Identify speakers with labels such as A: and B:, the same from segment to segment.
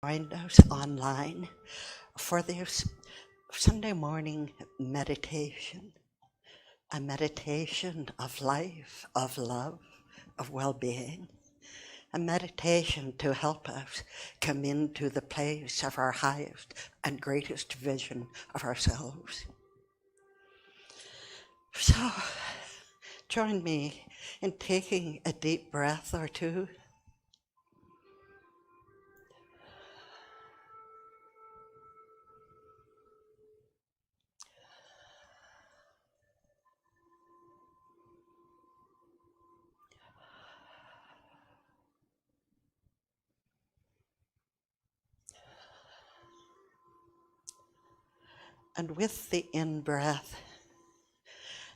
A: Joined us online for this Sunday morning meditation, a meditation of life, of love, of well-being, a meditation to help us come into the place of our highest and greatest vision of ourselves. So, join me in taking a deep breath or two. And with the in-breath,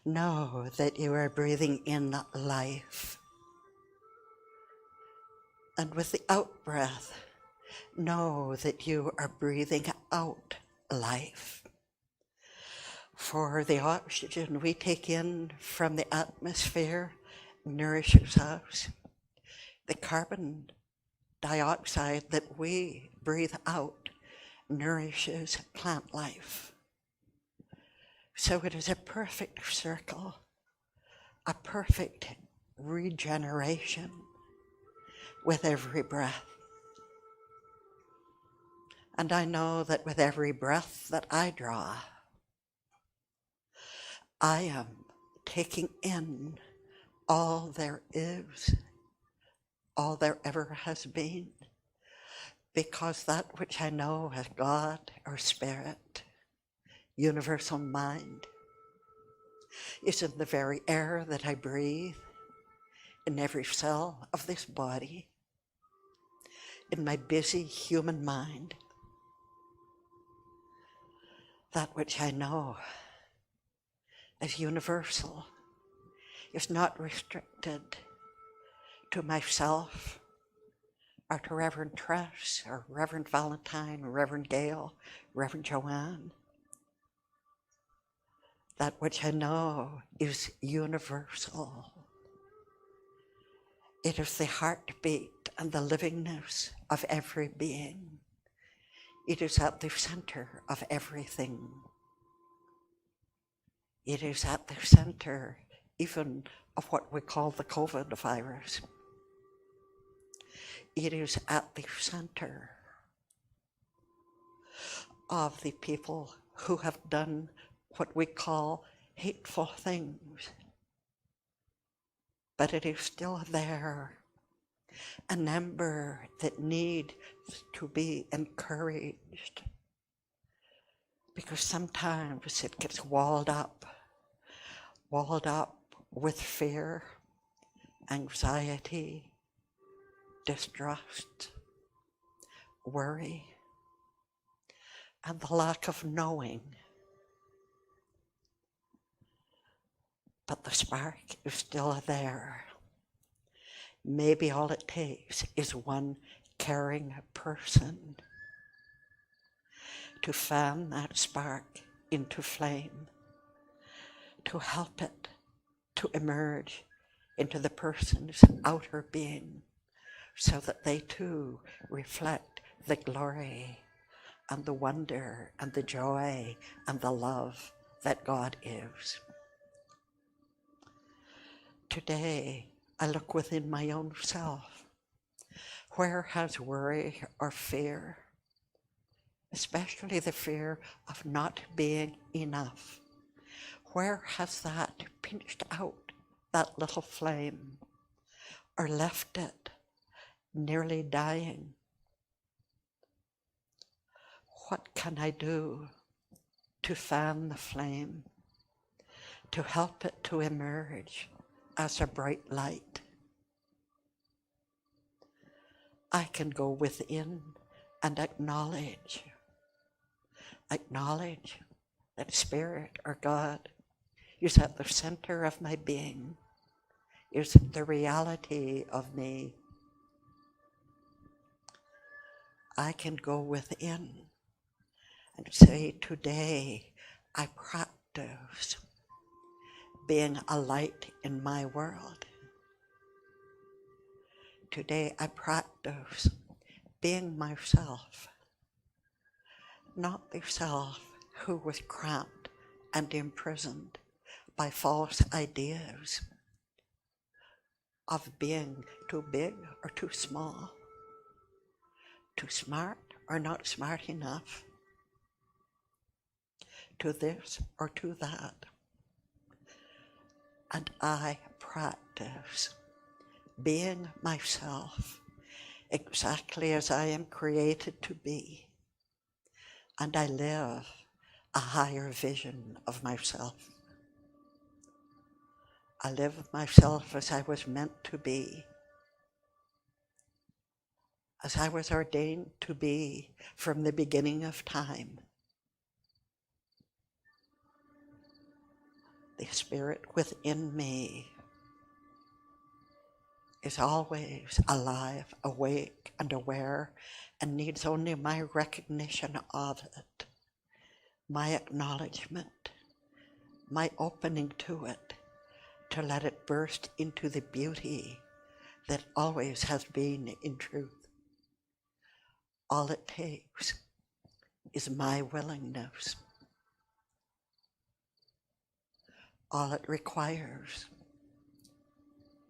A: know that you are breathing in life. And with the out-breath, know that you are breathing out life. For the oxygen we take in from the atmosphere nourishes us. The carbon dioxide that we breathe out nourishes plant life. So it is a perfect circle, a perfect regeneration with every breath. And I know that with every breath that I draw, I am taking in all there is, all there ever has been, because that which I know as God or Spirit, universal mind, is in the very air that I breathe, in every cell of this body, in my busy human mind. That which I know as universal is not restricted to myself or to Reverend Tress or Reverend Valentine, Reverend Gail, Reverend Joanne. That which I know is universal. It is the heartbeat and the livingness of every being. It is at the center of everything. It is at the center even of what we call the COVID virus. It is at the center of the people who have done what we call hateful things. But it is still there, an ember that needs to be encouraged, because sometimes it gets walled up with fear, anxiety, distrust, worry, and the lack of knowing. But the spark is still there. Maybe all it takes is one caring person to fan that spark into flame, to help it to emerge into the person's outer being, so that they too reflect the glory and the wonder and the joy and the love that God is. Today, I look within my own self. Where has worry or fear, especially the fear of not being enough, where has that pinched out that little flame or left it nearly dying? What can I do to fan the flame, to help it to emerge as a bright light? I can go within and acknowledge that Spirit or God is at the center of my being, is the reality of me. I can go within and say, today I practice being a light in my world. Today I practice being myself, not the self who was cramped and imprisoned by false ideas of being too big or too small, too smart or not smart enough, to this or to that. And I practice being myself exactly as I am created to be. And I live a higher vision of myself. I live myself as I was meant to be, as I was ordained to be from the beginning of time. The spirit within me is always alive, awake, and aware, and needs only my recognition of it, my acknowledgement, my opening to it, to let it burst into the beauty that always has been in truth. All it takes is my willingness. All it requires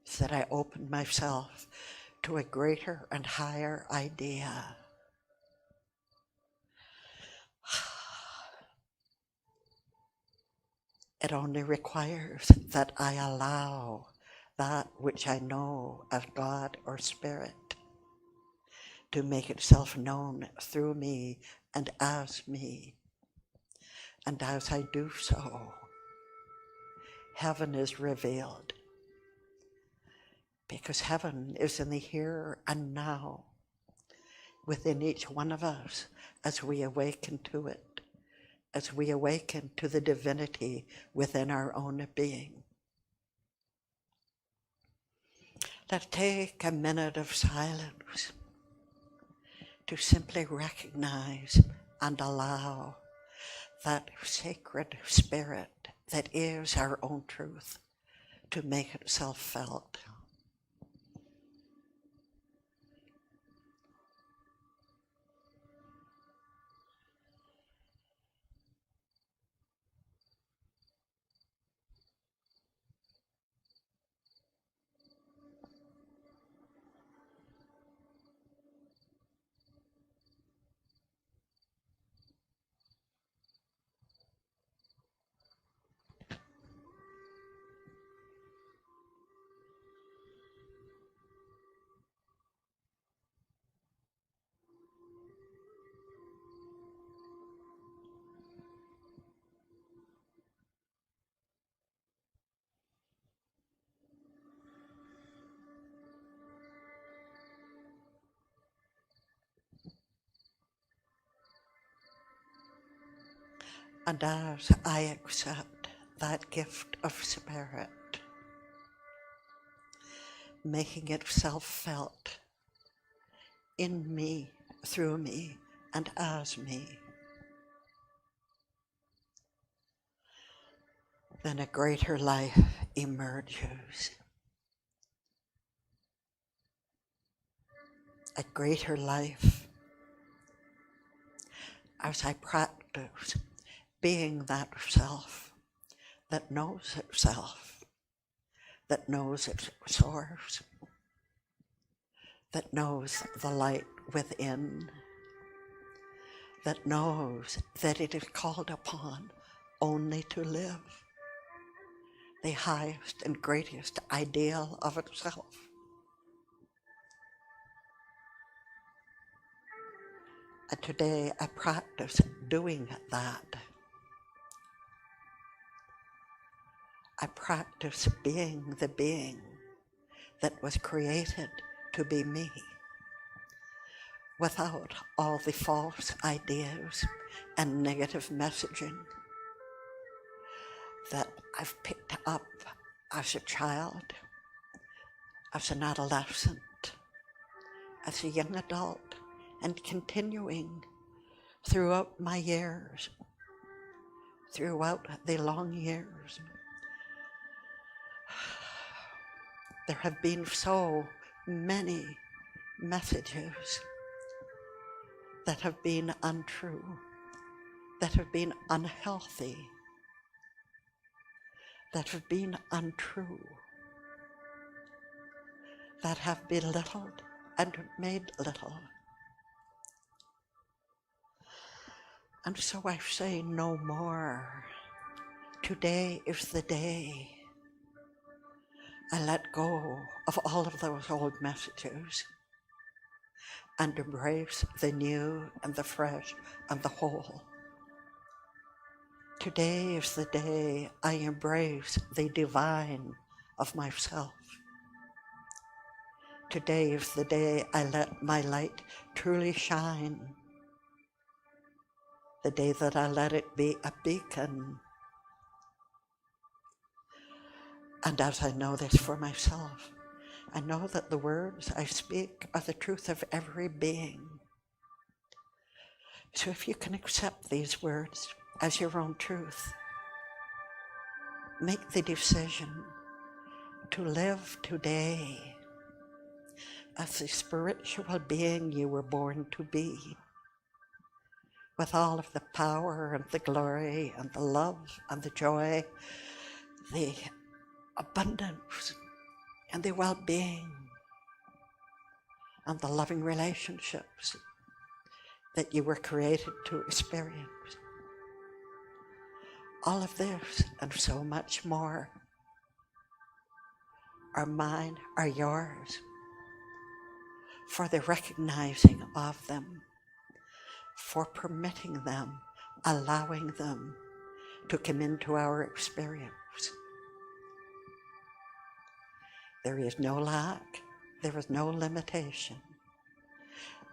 A: is that I open myself to a greater and higher idea. It only requires that I allow that which I know as God or Spirit to make itself known through me and as me. And as I do so, heaven is revealed. Because heaven is in the here and now, within each one of us as we awaken to it, as we awaken to the divinity within our own being. Let's take a minute of silence to simply recognize and allow that sacred spirit that is our own truth to make itself felt. And as I accept that gift of spirit, making itself felt in me, through me, and as me, then a greater life emerges. A greater life as I practice being that self that knows itself, that knows its source, that knows the light within, that knows that it is called upon only to live the highest and greatest ideal of itself. And today I practice doing that. I practice being the being that was created to be me, without all the false ideas and negative messaging that I've picked up as a child, as an adolescent, as a young adult, and continuing throughout my years, throughout the long years. There have been so many messages that have been untrue, that have been unhealthy, that have been untrue, that have belittled and made little. And so I say no more. Today is the day I let go of all of those old messages and embrace the new and the fresh and the whole. Today is the day I embrace the divine of myself. Today is the day I let my light truly shine. The day that I let it be a beacon. And as I know this for myself, I know that the words I speak are the truth of every being. So if you can accept these words as your own truth, make the decision to live today as the spiritual being you were born to be, with all of the power and the glory and the love and the joy, the abundance and the well-being and the loving relationships that you were created to experience. All of this and so much more are mine, are yours, for the recognizing of them, for permitting them, allowing them to come into our experience. There is no lack, there is no limitation.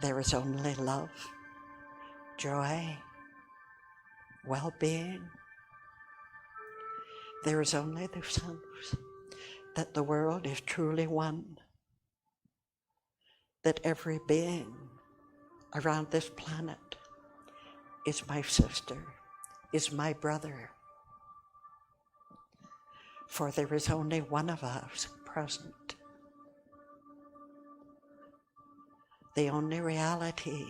A: There is only love, joy, well-being. There is only the sense that the world is truly one, that every being around this planet is my sister, is my brother, for there is only one of us present. The only reality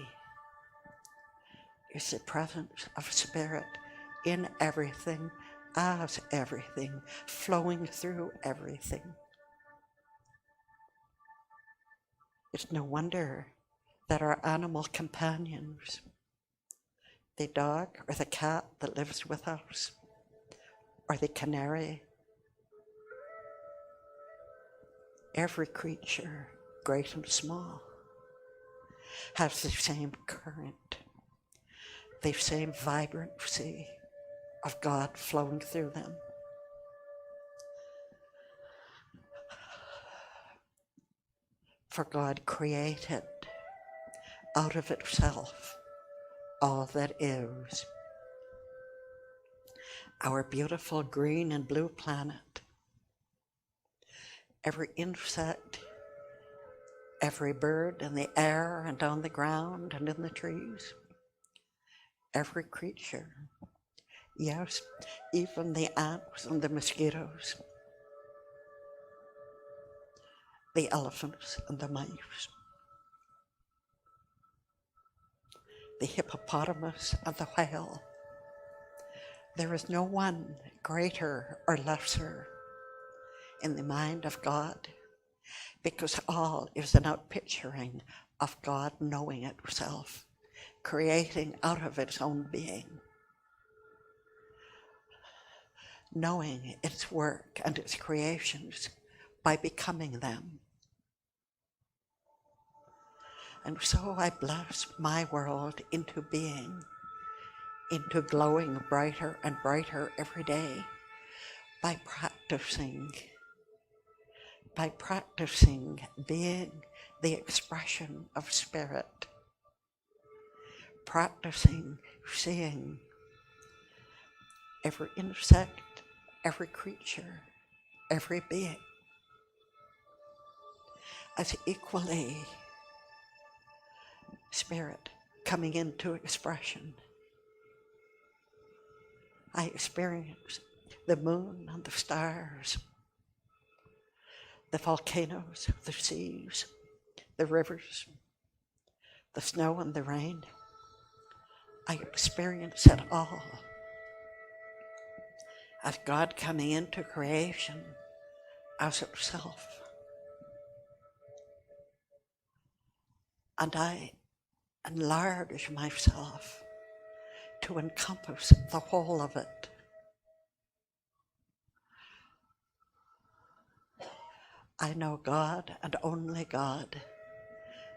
A: is the presence of spirit in everything, as everything, flowing through everything. It's no wonder that our animal companions, the dog or the cat that lives with us, or the canary, every creature, great and small, has the same current, the same vibrancy of God flowing through them. For God created out of itself all that is. Our beautiful green and blue planet, every insect, every bird in the air and on the ground and in the trees, every creature, yes, even the ants and the mosquitoes, the elephants and the mice, the hippopotamus and the whale. There is no one greater or lesser in the mind of God, because all is an outpicturing of God knowing itself, creating out of its own being, knowing its work and its creations by becoming them. And so I bless my world into being, into glowing brighter and brighter every day by practicing being the expression of spirit, practicing seeing every insect, every creature, every being as equally spirit coming into expression. I experience the moon and the stars, the volcanoes, the seas, the rivers, the snow and the rain, I experience it all as God coming into creation as itself. And I enlarge myself to encompass the whole of it. I know God and only God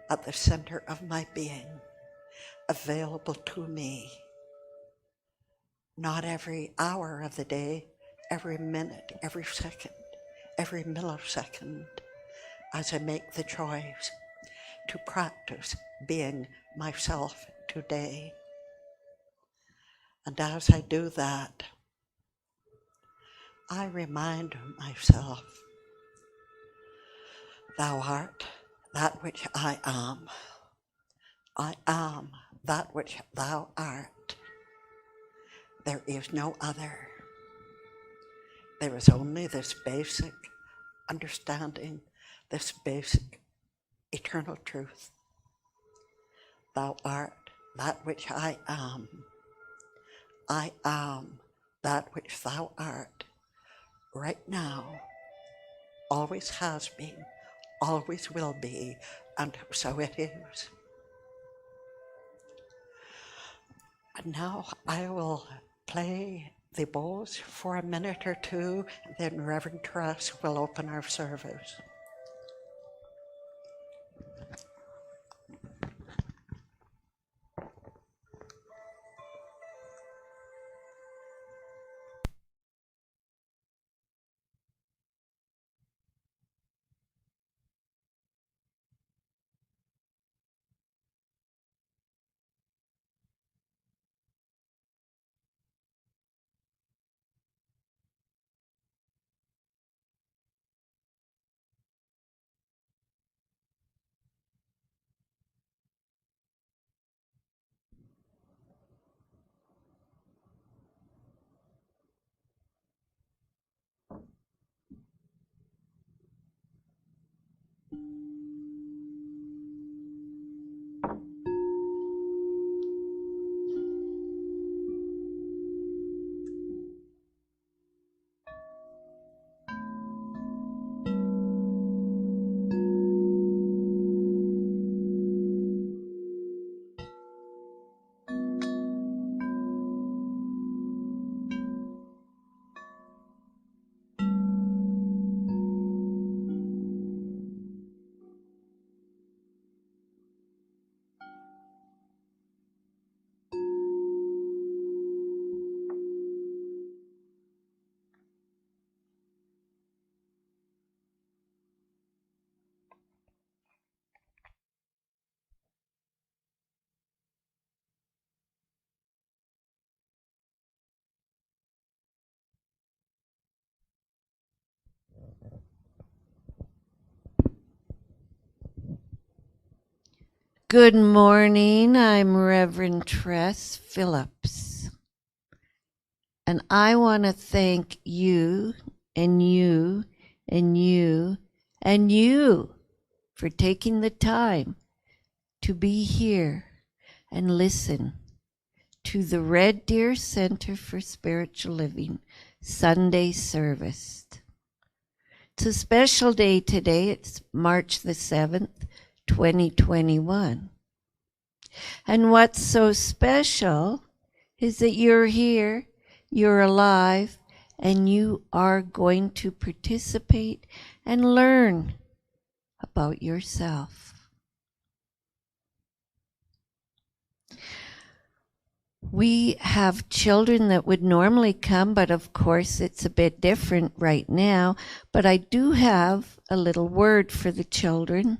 A: at the center of my being, available to me, not every hour of the day, every minute, every second, every millisecond, as I make the choice to practice being myself today. And as I do that, I remind myself, thou art that which I am. I am that which thou art. There is no other. There is only this basic understanding, this basic eternal truth. Thou art that which I am. I am that which thou art. Right now, always has been, always will be, and so it is. And now I will play the bowls for a minute or two, then Reverend Tress will open our service.
B: Good morning, I'm Reverend Tress Phillips, and I want to thank you and you and you and you for taking the time to be here and listen to the Red Deer Center for Spiritual Living Sunday service. It's a special day today. It's March the 7th, 2021. And what's so special is that you're here, you're alive, and you are going to participate and learn about yourself. We have children that would normally come, but of course it's a bit different right now. But I do have a little word for the children.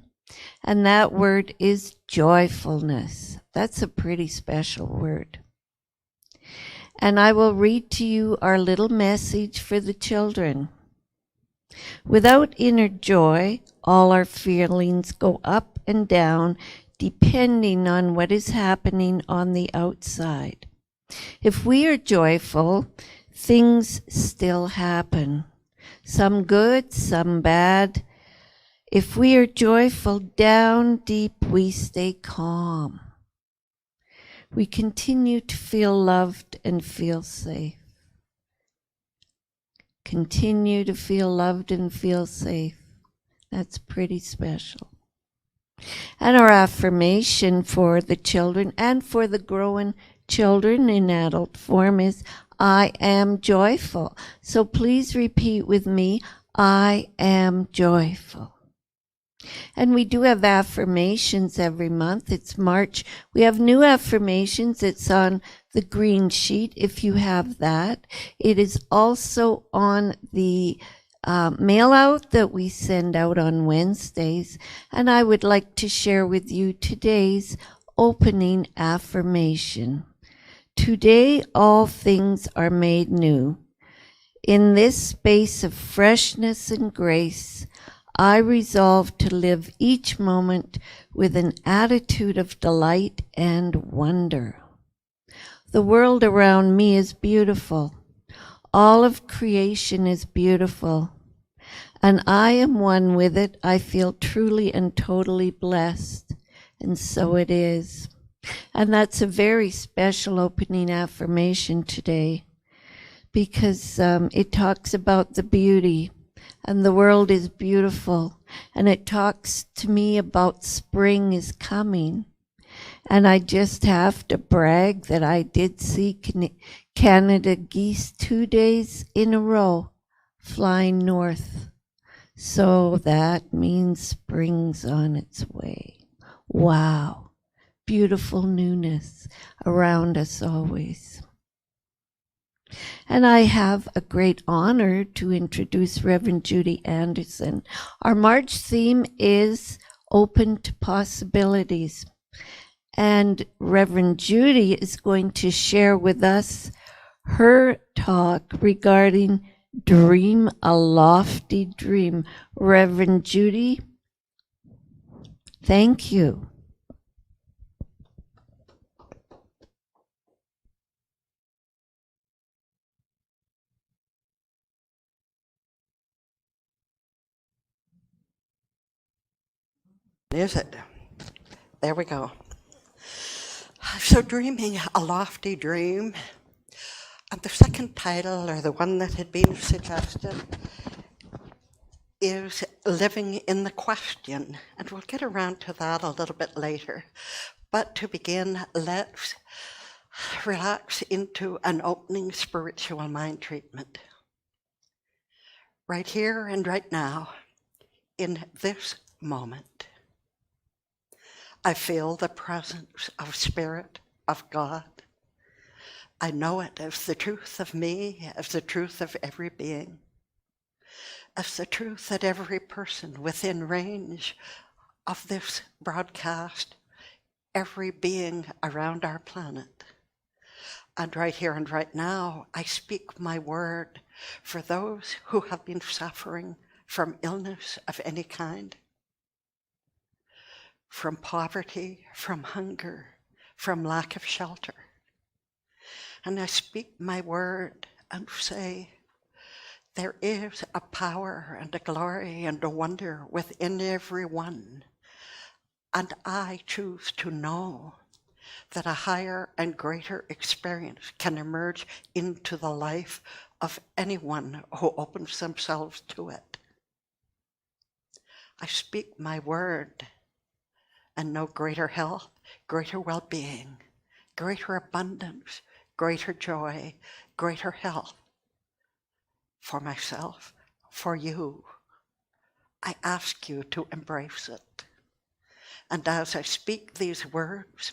B: And that word is joyfulness. That's a pretty special word. And I will read to you our little message for the children. Without inner joy, all our feelings go up and down depending on what is happening on the outside. If we are joyful, things still happen. Some good, some bad. If we are joyful, down deep we stay calm. we continue to feel loved and feel safe. Continue to feel loved and feel safe. That's pretty special. And our affirmation for the children and for the growing children in adult form is, I am joyful. So please repeat with me, I am joyful. And we do have affirmations every month. It's March. We have new affirmations. It's on the green sheet if you have that. It is also on the mail out that we send out on Wednesdays. And I would like to share with you today's opening affirmation. Today, all things are made new. In this space of freshness and grace, I resolve to live each moment with an attitude of delight and wonder. The world around me is beautiful. All of creation is beautiful, and I am one with it. I feel truly and totally blessed, and so it is. And that's a very special opening affirmation today, because it talks about the beauty, and the world is beautiful, and it talks to me about spring is coming. And I just have to brag that I did see Canada geese 2 days in a row flying north. So that means spring's on its way. Wow, beautiful newness around us always. And I have a great honor to introduce Reverend Judy Andersen. Our March theme is Open to Possibilities. And Reverend Judy is going to share with us her talk regarding Dream a Lofty Dream. Reverend Judy, thank you.
A: Is it? There we go. So dreaming a lofty dream. And the second title, or the one that had been suggested, is Living in the Question. And we'll get around to that a little bit later. But to begin, let's relax into an opening spiritual mind treatment. Right here and right now, in this moment, I feel the presence of Spirit, of God. I know it as the truth of me, as the truth of every being, as the truth that every person within range of this broadcast, every being around our planet. And right here and right now, I speak my word for those who have been suffering from illness of any kind, from poverty, from hunger, from lack of shelter. And I speak my word and say, there is a power and a glory and a wonder within everyone. And I choose to know that a higher and greater experience can emerge into the life of anyone who opens themselves to it. I speak my word and know greater health, greater well-being, greater abundance, greater joy, greater health for myself, for you. I ask you to embrace it. And as I speak these words,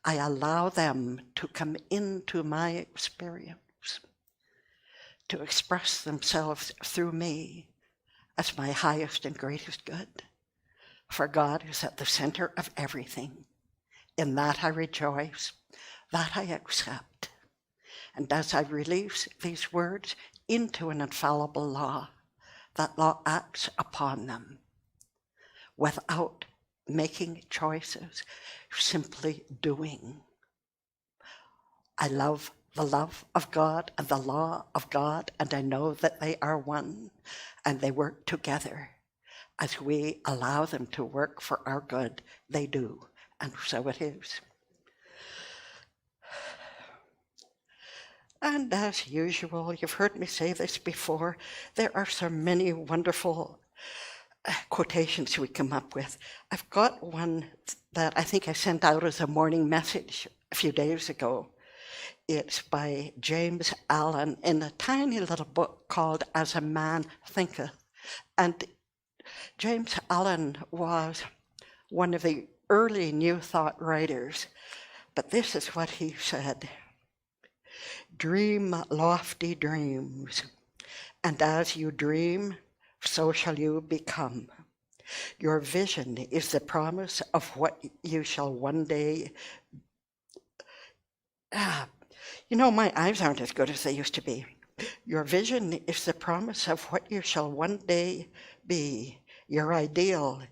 A: I allow them to come into my experience, to express themselves through me as my highest and greatest good. For God is at the center of everything. In that I rejoice, that I accept. And as I release these words into an infallible law, that law acts upon them without making choices, simply doing. I love the love of God and the law of God, and I know that they are one, and they work together. As we allow them to work for our good, they do, and so it is. And as usual, you've heard me say this before, there are so many wonderful quotations we come up with. I've got one that I think I sent out as a morning message a few days ago. It's by James Allen in a tiny little book called As a Man Thinketh. And James Allen was one of the early New Thought writers, but this is what he said: dream lofty dreams, and as you dream, so shall you become. Your vision is the promise of what you shall one day. My eyes aren't as good as they used to be. Your vision is the promise of what you shall one day be. Your ideal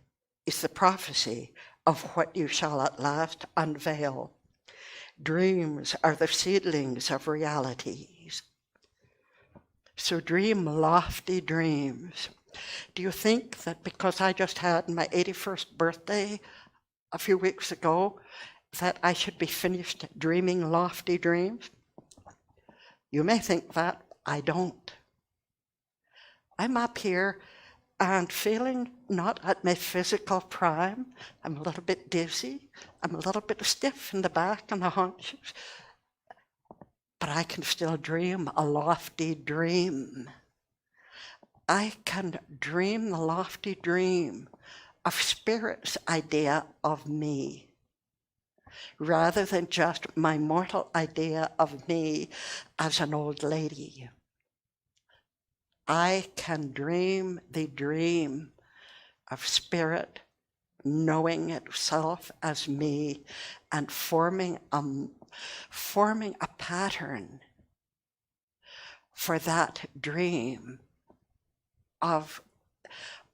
A: is the prophecy of what you shall at last unveil. Dreams are the seedlings of realities. So dream lofty dreams. Do you think that because I just had my 81st birthday a few weeks ago, that I should be finished dreaming lofty dreams? You may think that. I don't. I'm up here and feeling not at my physical prime. I'm a little bit dizzy. I'm a little bit stiff in the back and the haunches. But I can still dream a lofty dream. I can dream the lofty dream of Spirit's idea of me, rather than just my mortal idea of me as an old lady. I can dream the dream of Spirit knowing itself as me and forming a pattern for that dream of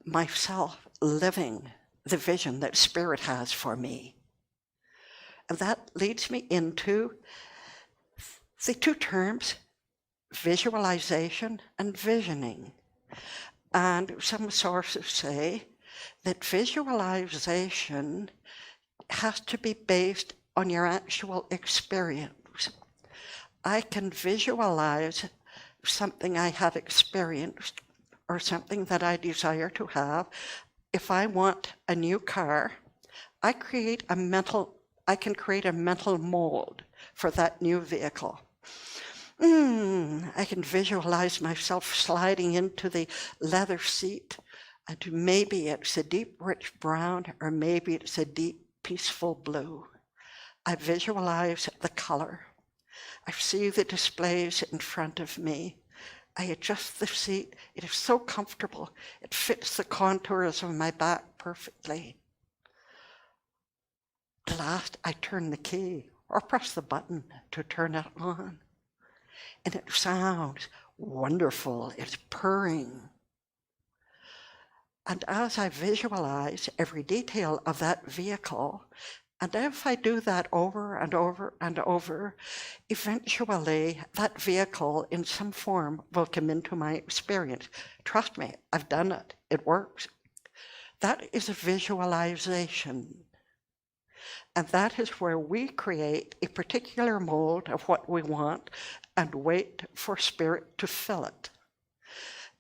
A: myself living the vision that Spirit has for me. And that leads me into the two terms, visualization and visioning. And some sources say that visualization has to be based on your actual experience. I can visualize something I have experienced or something that I desire to have. If I want a new car, I can create a mental mold for that new vehicle. I can visualize myself sliding into the leather seat, and maybe it's a deep, rich brown, or maybe it's a deep, peaceful blue. I visualize the color. I see the displays in front of me. I adjust the seat. It is so comfortable. It fits the contours of my back perfectly. At last, I turn the key or press the button to turn it on. And it sounds wonderful. It's purring. And as I visualize every detail of that vehicle, and if I do that over and over and over, eventually that vehicle in some form will come into my experience. Trust me, I've done it. It works. That is a visualization. And that is where we create a particular mold of what we want and wait for Spirit to fill it.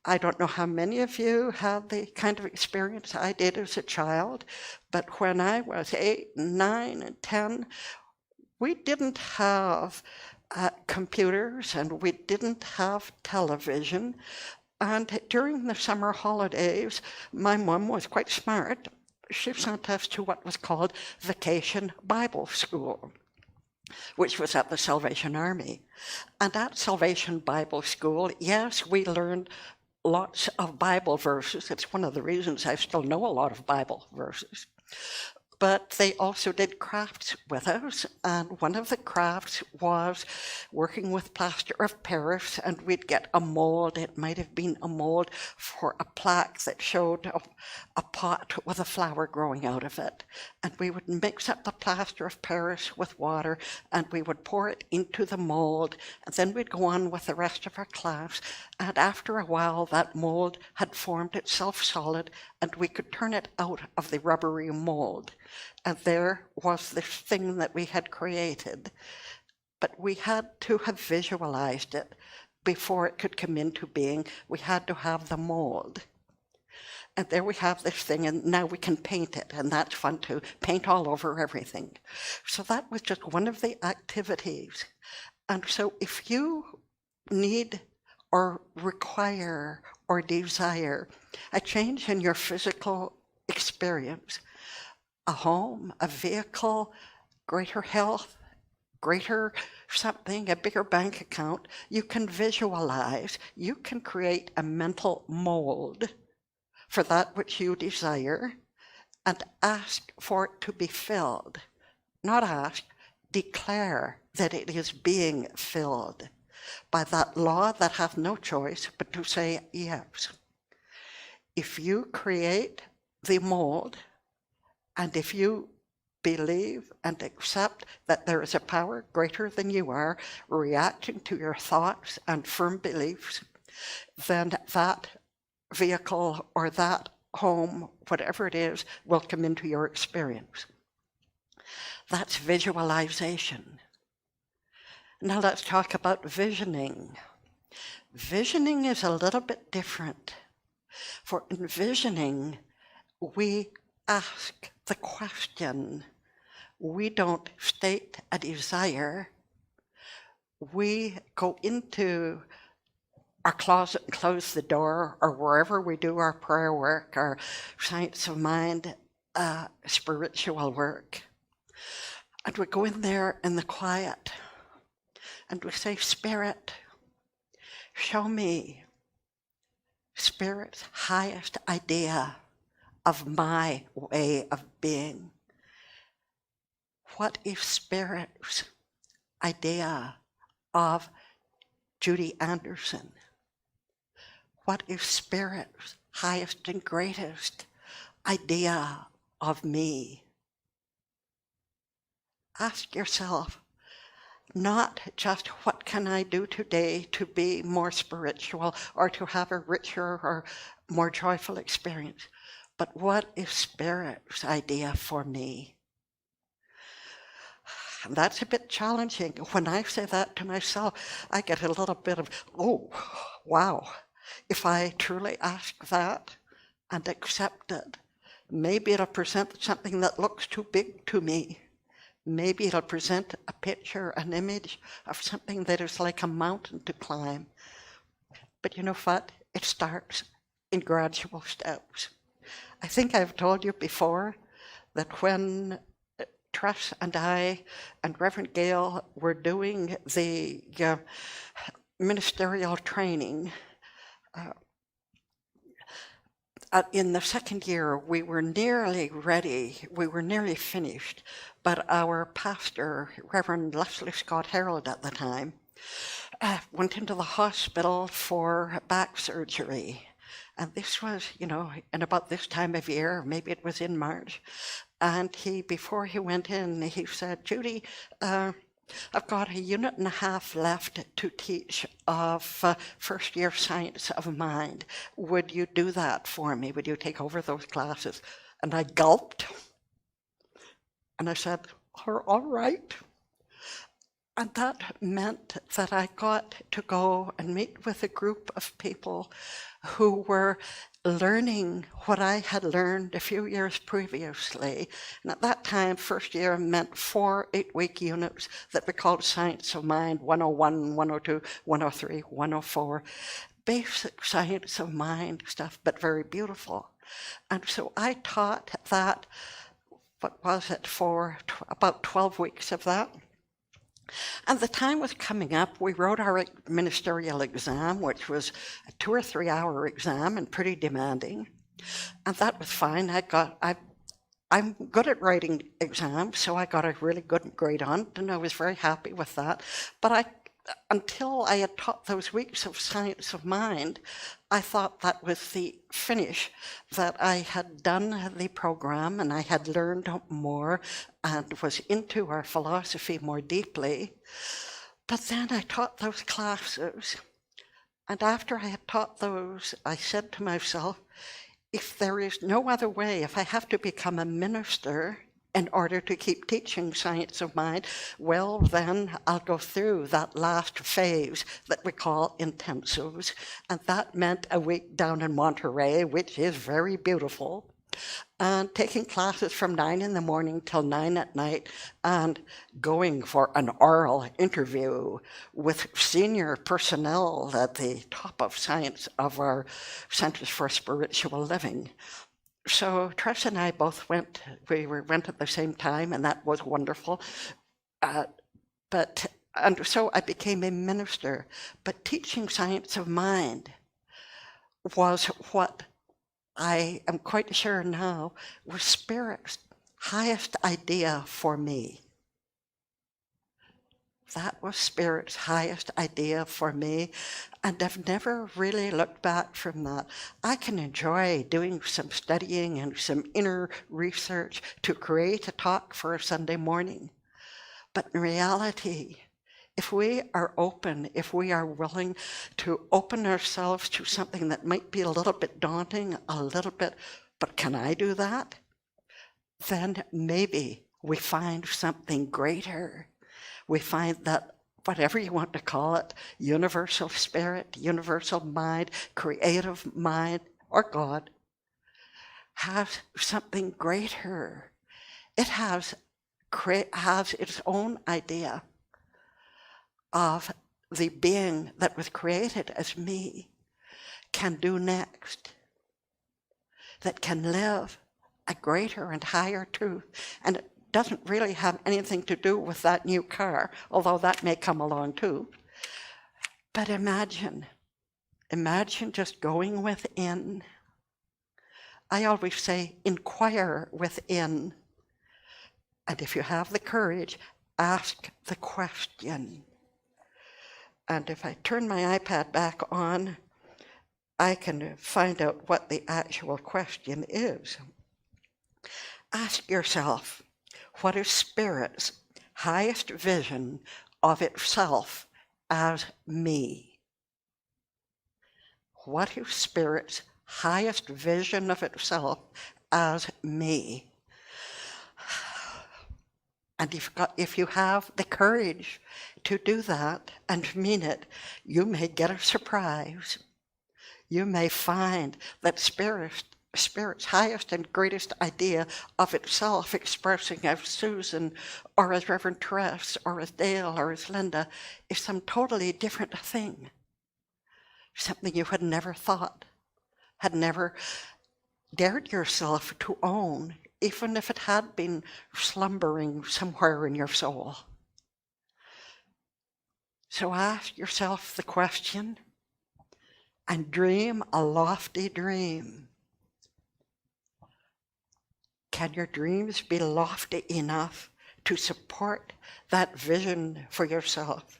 A: I don't know how many of you had the kind of experience I did as a child, but when I was 8, 9, and 10, we didn't have computers and we didn't have television. And during the summer holidays, my mom was quite smart. She sent us to what was called Vacation Bible School, which was at the Salvation Army. And at Salvation Bible School, yes, we learned lots of Bible verses. It's one of the reasons I still know a lot of Bible verses. But they also did crafts with us, and one of the crafts was working with plaster of Paris, and we'd get a mold. It might have been a mold for a plaque that showed a pot with a flower growing out of it. And we would mix up the plaster of Paris with water, and we would pour it into the mold, and then we'd go on with the rest of our class. And after a while, that mold had formed itself solid, and we could turn it out of the rubbery mold. And there was this thing that we had created. but we had to have visualized it before it could come into being. We had to have the mold. And there we have this thing, and now we can paint it, and that's fun too. Paint all over everything. So that was just one of the activities. And so if you need or require or desire a change in your physical experience, a home, a vehicle, greater health, greater something, a bigger bank account, you can visualize, you can create a mental mold for that which you desire and ask for it to be filled. Not ask, declare that it is being filled by that law that hath no choice but to say yes. If you create the mold, and if you believe and accept that there is a power greater than you are reacting to your thoughts and firm beliefs, then that vehicle or that home, whatever it is, will come into your experience. That's visualization. Now let's talk about visioning. Visioning is a little bit different. For in visioning, we ask the question. We don't state a desire. We go into our closet and close the door, or wherever we do our prayer work, our science of mind, spiritual work. And we go in there in the quiet and we say, Spirit, show me Spirit's highest idea of my way of being. What is Spirit's idea of Judy Andersen? What is Spirit's highest and greatest idea of me? Ask yourself, not just what can I do today to be more spiritual or to have a richer or more joyful experience, but what is Spirit's idea for me? And that's a bit challenging. When I say that to myself, I get a little bit of, oh, wow. If I truly ask that and accept it, maybe it'll present something that looks too big to me. Maybe it'll present a picture, an image of something that is like a mountain to climb. But you know what? It starts in gradual steps. I think I've told you before that when Tress and I and Reverend Gail were doing the ministerial training, in the second year, we were nearly ready, we were nearly finished, but our pastor, Reverend Leslie Scott Harold at the time, went into the hospital for back surgery. And this was, in about this time of year, maybe it was in March. And before he went in, he said, Judy, I've got a unit and a half left to teach of first year science of mind. Would you do that for me? Would you take over those classes? And I gulped. And I said, all right. And that meant that I got to go and meet with a group of people who were learning what I had learned a few years previously. And at that time, first year meant 4 8-week units that we called Science of Mind, 101, 102, 103, 104. Basic science of mind stuff, but very beautiful. And so I taught that, what was it, for about 12 weeks of that. And the time was coming up. We wrote our ministerial exam, which was a 2 or 3 hour exam and pretty demanding. And that was fine. I'm good at writing exams, so I got a really good grade on it, and I was very happy with that. But until I had taught those weeks of science of mind, I thought that was the finish, that I had done the program and I had learned more and was into our philosophy more deeply. But then I taught those classes, and after I had taught those, I said to myself, if there is no other way, if I have to become a minister in order to keep teaching science of mind, well, then I'll go through that last phase that we call intensives. And that meant a week down in Monterey, which is very beautiful, and taking classes from 9 in the morning till 9 at night, and going for an oral interview with senior personnel at the top of science of our Centers for Spiritual Living. So Tress and I both went at the same time, and that was wonderful. And so I became a minister. But teaching science of mind was what I am quite sure now was Spirit's highest idea for me. That was Spirit's highest idea for me, and I've never really looked back from that. I can enjoy doing some studying and some inner research to create a talk for a Sunday morning. But in reality, if we are open, if we are willing to open ourselves to something that might be a little bit daunting, a little bit, but can I do that? Then maybe we find something greater. We find that whatever you want to call it, universal spirit, universal mind, creative mind, or God, has something greater. It has its own idea of the being that was created as me can do next, that can live a greater and higher truth. And it doesn't really have anything to do with that new car, although that may come along too. But imagine just going within. I always say, inquire within. And if you have the courage, ask the question. And if I turn my iPad back on, I can find out what the actual question is. Ask yourself, what is Spirit's highest vision of itself as me? What is Spirit's highest vision of itself as me? And if you have the courage to do that and mean it, you may get a surprise. You may find that Spirit's highest and greatest idea of itself, expressing as Susan, or as Reverend Tress, or as Dale, or as Linda, is some totally different thing. Something you had never thought, had never dared yourself to own, even if it had been slumbering somewhere in your soul. So ask yourself the question and dream a lofty dream. Can your dreams be lofty enough to support that vision for yourself?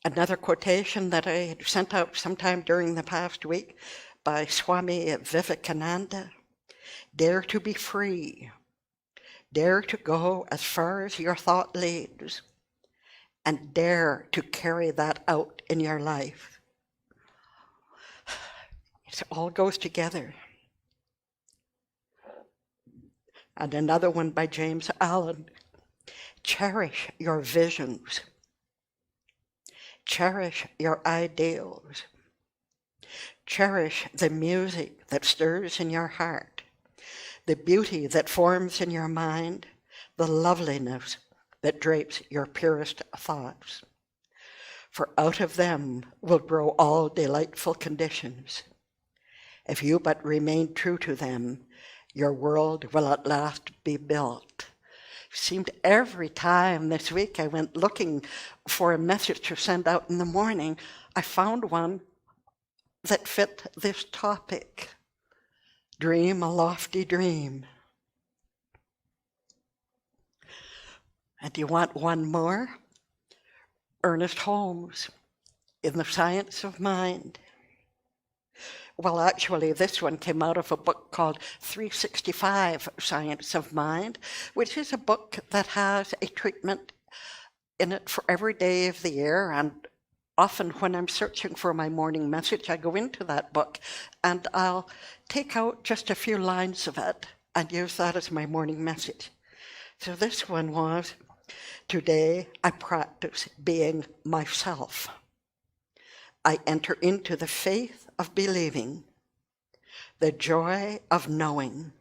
A: Another quotation that I had sent out sometime during the past week by Swami Vivekananda: dare to be free, dare to go as far as your thought leads, and dare to carry that out in your life. It all goes together. And another one by James Allen: cherish your visions, cherish your ideals, cherish the music that stirs in your heart, the beauty that forms in your mind, the loveliness that drapes your purest thoughts. For out of them will grow all delightful conditions. If you but remain true to them, your world will at last be built. Seemed every time this week I went looking for a message to send out in the morning, I found one that fit this topic. Dream a lofty dream. And do you want one more? Ernest Holmes, in The Science of Mind. Well, actually, this one came out of a book called 365 Science of Mind, which is a book that has a treatment in it for every day of the year. And often when I'm searching for my morning message, I go into that book and I'll take out just a few lines of it and use that as my morning message. So this one was, today I practice being myself. I enter into the faith of believing, the joy of knowing,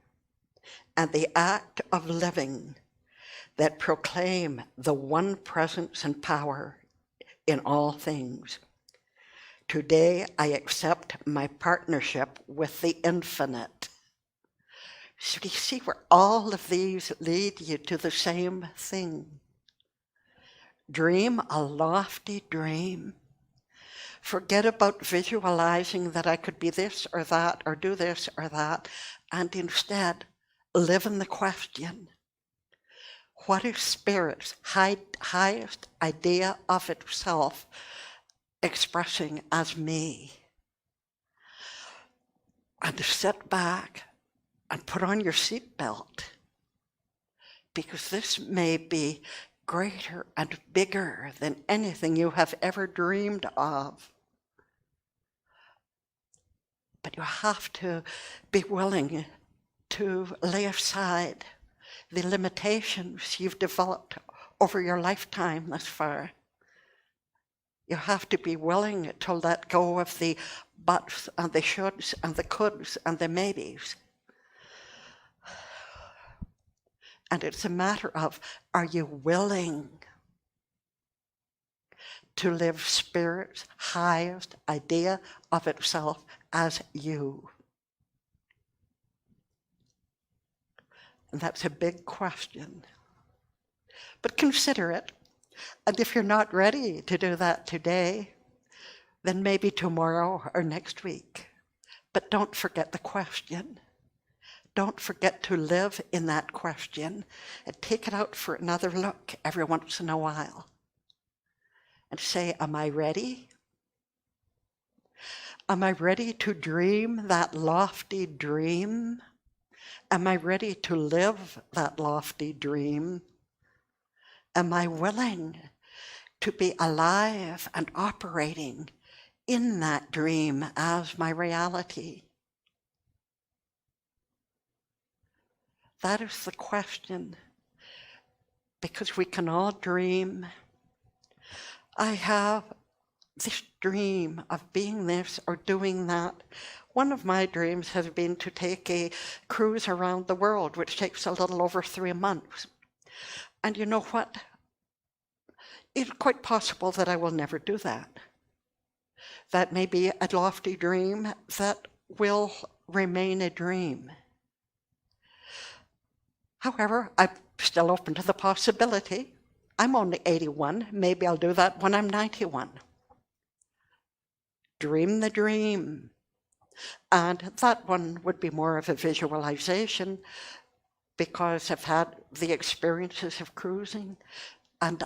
A: and the act of living that proclaim the one presence and power in all things. Today I accept my partnership with the infinite. So do you see where all of these lead you to the same thing? Dream a lofty dream. Forget about visualizing that I could be this or that or do this or that, and instead live in the question. What is Spirit's highest idea of itself expressing as me? And to sit back and put on your seatbelt, because this may be greater and bigger than anything you have ever dreamed of. But you have to be willing to lay aside the limitations you've developed over your lifetime thus far. You have to be willing to let go of the buts and the shoulds and the coulds and the maybes. And it's a matter of, are you willing to live Spirit's highest idea of itself as you? And that's a big question. But consider it. And if you're not ready to do that today, then maybe tomorrow or next week. But don't forget the question. Don't forget to live in that question and take it out for another look every once in a while. And say, am I ready? Am I ready to dream that lofty dream? Am I ready to live that lofty dream? Am I willing to be alive and operating in that dream as my reality? That is the question, because we can all dream. I have this dream of being this or doing that. One of my dreams has been to take a cruise around the world, which takes a little over 3 months. And you know what? It's quite possible that I will never do that. That may be a lofty dream that will remain a dream. However, I'm still open to the possibility. I'm only 81. Maybe I'll do that when I'm 91. Dream the dream. And that one would be more of a visualization, because I've had the experiences of cruising and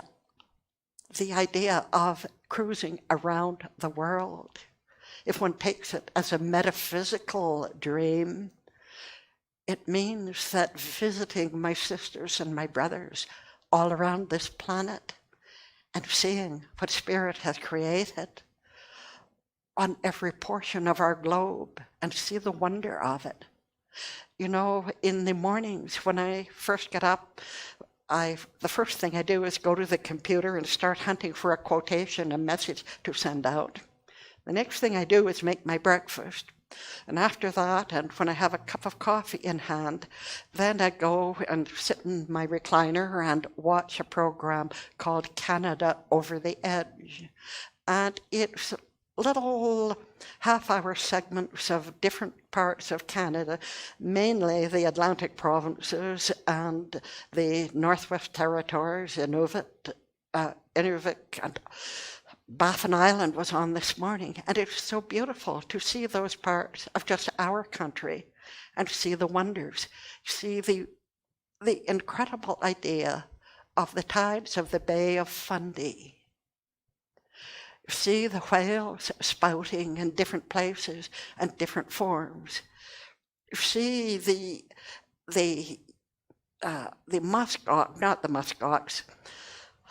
A: the idea of cruising around the world. If one takes it as a metaphysical dream, it means that visiting my sisters and my brothers all around this planet and seeing what Spirit has created on every portion of our globe and see the wonder of it. You know, in the mornings when I first get up, the first thing I do is go to the computer and start hunting for a quotation, a message to send out. The next thing I do is make my breakfast. And after that, and when I have a cup of coffee in hand, then I go and sit in my recliner and watch a program called Canada Over the Edge. And it's little half-hour segments of different parts of Canada, mainly the Atlantic provinces and the Northwest Territories, Inuvik, and Baffin Island was on this morning, and it's so beautiful to see those parts of just our country and see the wonders, see the incredible idea of the tides of the Bay of Fundy. See the whales spouting in different places and different forms. See the muskox, not the muskox,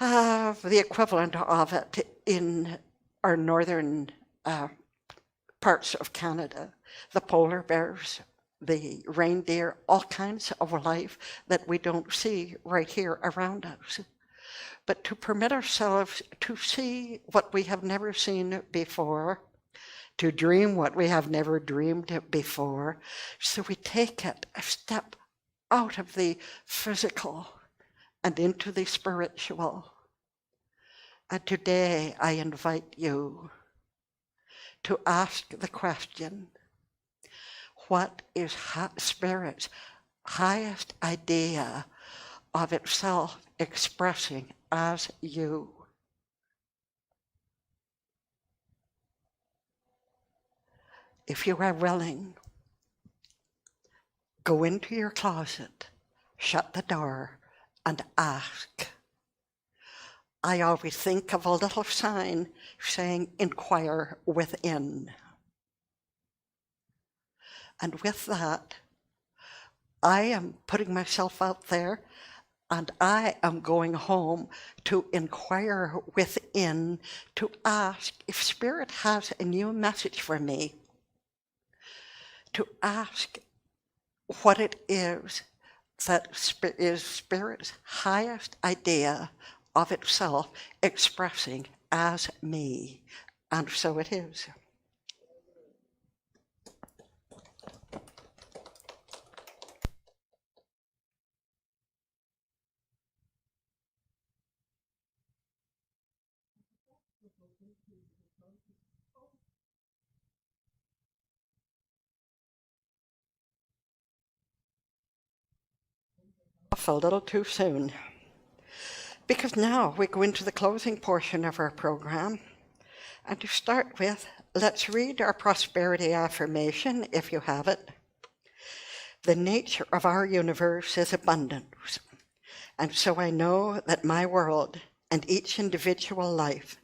A: the equivalent of it in our northern parts of Canada, the polar bears, the reindeer, all kinds of life that we don't see right here around us. But to permit ourselves to see what we have never seen before, to dream what we have never dreamed before, so we take it a step out of the physical and into the spiritual. And today I invite you to ask the question, what is Spirit's highest idea of itself expressing as you? If you are willing, go into your closet, shut the door, and ask. I always think of a little sign saying, inquire within. And with that, I am putting myself out there, and I am going home to inquire within, to ask if Spirit has a new message for me, to ask what it is that is Spirit's highest idea of itself expressing as me. And so it is. A little too soon, because now we go into the closing portion of our program. And to start with, let's read our prosperity affirmation, if you have it. The nature of our universe is abundance, and so I know that my world and each individual life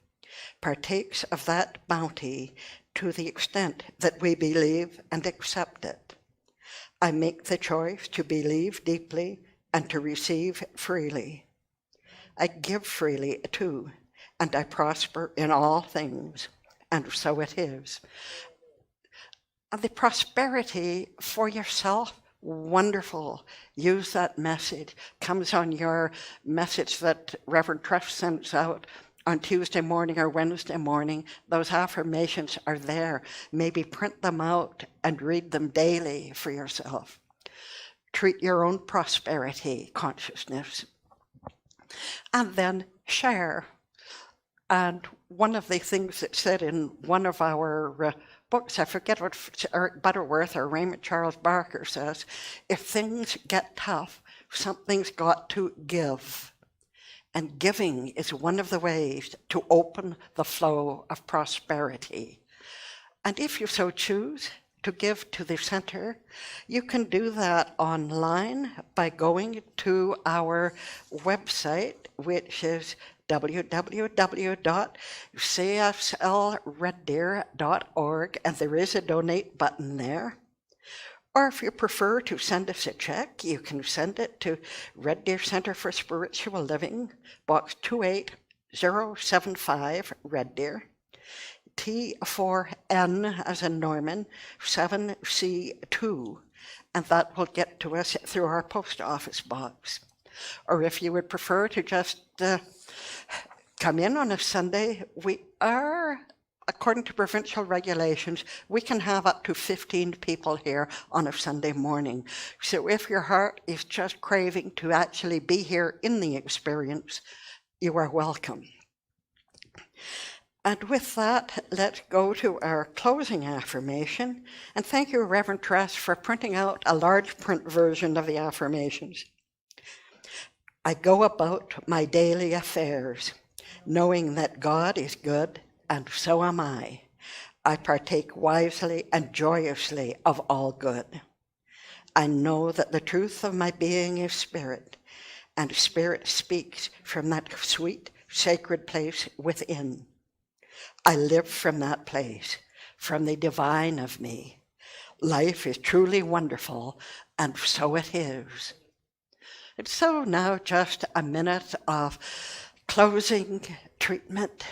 A: partakes of that bounty to the extent that we believe and accept it. I make the choice to believe deeply and to receive freely. I give freely too, and I prosper in all things, and so it is. And the prosperity for yourself, wonderful. Use that message. Comes on your message that Reverend Trust sends out on Tuesday morning or Wednesday morning. Those affirmations are there. Maybe print them out and read them daily for yourself. Treat your own prosperity consciousness. And then share. And one of the things that said in one of our books, I forget what Eric Butterworth or Raymond Charles Barker says, if things get tough, something's got to give. And giving is one of the ways to open the flow of prosperity. And if you so choose to give to the center, you can do that online by going to our website, which is www.cslreddeer.org, and there is a donate button there. Or if you prefer to send us a check, you can send it to Red Deer Center for Spiritual Living, Box 28075, Red Deer, T4N as in Norman, 7C2, and that will get to us through our post office box. Or if you would prefer to just come in on a Sunday, we are, according to provincial regulations, we can have up to 15 people here on a Sunday morning. So if your heart is just craving to actually be here in the experience, you are welcome. And with that, let's go to our closing affirmation. And thank you, Reverend Tress, for printing out a large print version of the affirmations. I go about my daily affairs, knowing that God is good, and so am I. I partake wisely and joyously of all good. I know that the truth of my being is Spirit, and Spirit speaks from that sweet, sacred place within. I live from that place, from the divine of me. Life is truly wonderful, and so it is. And so now just a minute of closing treatment.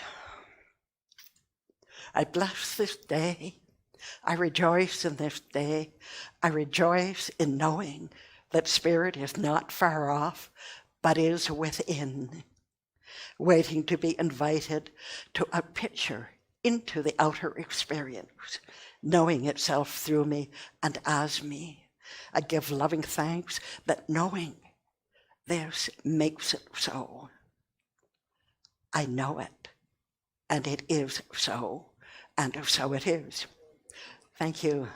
A: I bless this day I rejoice in this day. I rejoice in knowing that Spirit is not far off, but is within, waiting to be invited to a picture into the outer experience, knowing itself through me and as me. I give loving thanks that knowing this makes it so. I know it, and it is so, and so it is. Thank you.